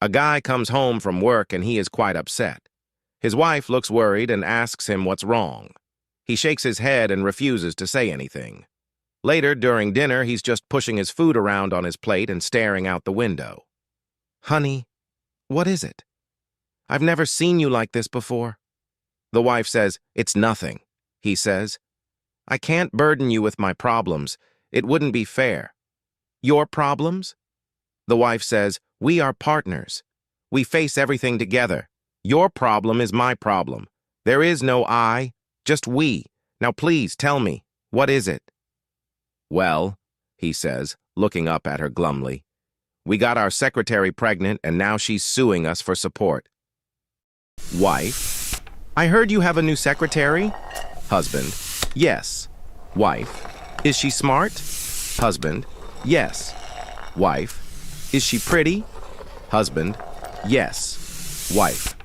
A guy comes home from work and he is quite upset. His wife looks worried and asks him what's wrong. He shakes his head and refuses to say anything. Later, during dinner, he's just pushing his food around on his plate and staring out the window. "Honey, what is it? I've never seen you like this before." The wife says, "It's nothing," he says. "I can't burden you with my problems. It wouldn't be fair." "Your problems?" The wife says, "We are partners. We face everything together. Your problem is my problem. There is no I, just we. Now please tell me, what is it?" "Well," he says, looking up at her glumly, "we got our secretary pregnant and now she's suing us for support." Wife: "I heard you have a new secretary?" Husband: "Yes." Wife: "Is she smart?" Husband: "Yes." Wife: "Is she pretty?" Husband: "Yes." Wife: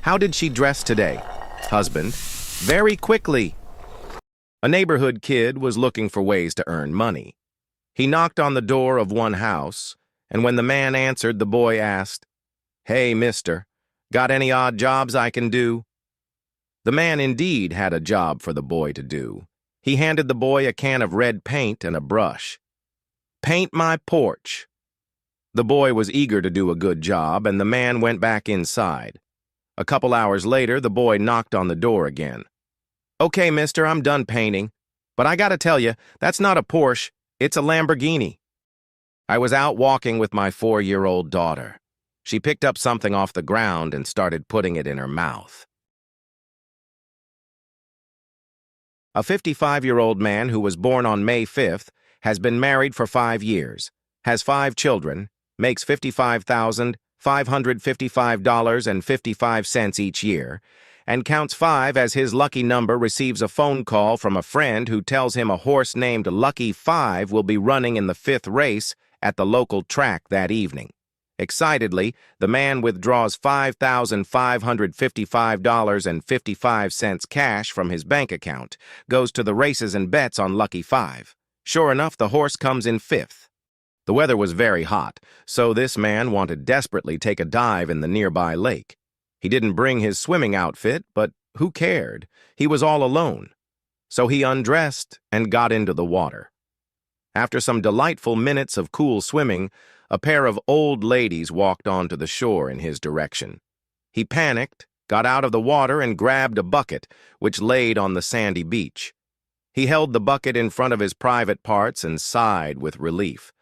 "How did she dress today?" Husband: "Very quickly." A neighborhood kid was looking for ways to earn money. He knocked on the door of one house, and when the man answered, the boy asked, "Hey, mister, got any odd jobs I can do?" The man indeed had a job for the boy to do. He handed the boy a can of red paint and a brush. "Paint my porch." The boy was eager to do a good job, and the man went back inside. A couple hours later, the boy knocked on the door again. "Okay, mister, I'm done painting. But I gotta tell you, that's not a Porsche, it's a Lamborghini." I was out walking with my 4-year-old daughter. She picked up something off the ground and started putting it in her mouth. A 55-year-old man who was born on May 5th has been married for 5 years, has 5 children, makes $55,555.55 each year, and counts 5 as his lucky number, receives a phone call from a friend who tells him a horse named Lucky 5 will be running in the 5th race at the local track that evening. Excitedly, the man withdraws $5,555.55 cash from his bank account, goes to the races and bets on Lucky 5. Sure enough, the horse comes in 5th. The weather was very hot, so this man wanted desperately to take a dive in the nearby lake. He didn't bring his swimming outfit, but who cared? He was all alone. So he undressed and got into the water. After some delightful minutes of cool swimming, a pair of old ladies walked onto the shore in his direction. He panicked, got out of the water, and grabbed a bucket, which laid on the sandy beach. He held the bucket in front of his private parts and sighed with relief.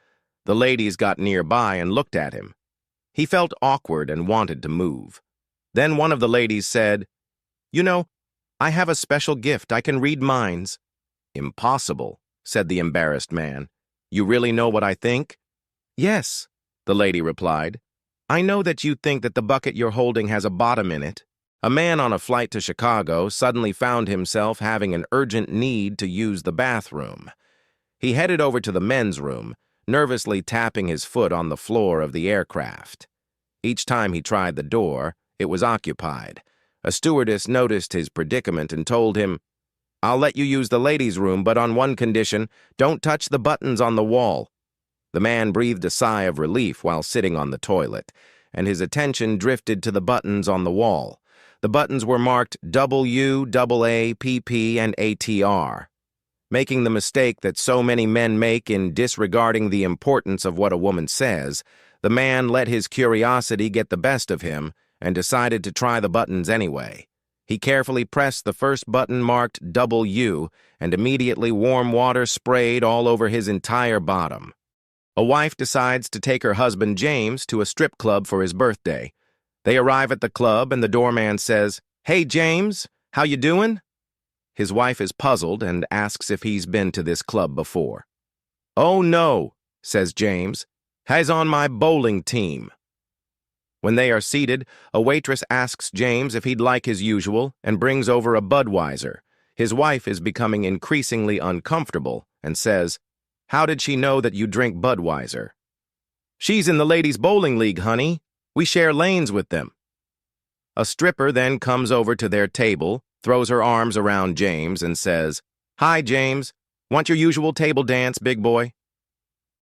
The ladies got nearby and looked at him. He felt awkward and wanted to move. Then one of the ladies said, "You know, I have a special gift. I can read minds." "Impossible," said the embarrassed man. "You really know what I think?" "Yes," the lady replied. "I know that you think that the bucket you're holding has a bottom in it." A man on a flight to Chicago suddenly found himself having an urgent need to use the bathroom. He headed over to the men's room, nervously tapping his foot on the floor of the aircraft. Each time he tried the door, it was occupied. A stewardess noticed his predicament and told him, "I'll let you use the ladies' room, but on one condition, don't touch the buttons on the wall." The man breathed a sigh of relief while sitting on the toilet, and his attention drifted to the buttons on the wall. The buttons were marked W, AA, PP, and ATR. Making the mistake that so many men make in disregarding the importance of what a woman says, the man let his curiosity get the best of him and decided to try the buttons anyway. He carefully pressed the first button marked W, and immediately warm water sprayed all over his entire bottom. A wife decides to take her husband James to a strip club for his birthday. They arrive at the club and the doorman says, "Hey James, how you doing?" His wife is puzzled and asks if he's been to this club before. "Oh no," says James. "He's on my bowling team." When they are seated, a waitress asks James if he'd like his usual and brings over a Budweiser. His wife is becoming increasingly uncomfortable and says, "How did she know that you drink Budweiser?" "She's in the ladies' bowling league, honey. We share lanes with them." A stripper then comes over to their table, throws her arms around James and says, "Hi, James. Want your usual table dance, big boy?"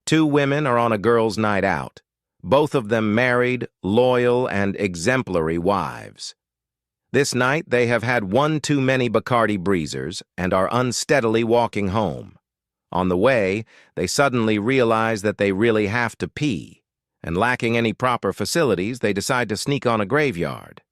Two women are on a girls' night out. both of them married, loyal, and exemplary wives. This night they have had one too many Bacardi breezers and are unsteadily walking home. On the way, they suddenly realize that they really have to pee, and lacking any proper facilities, they decide to sneak on a graveyard.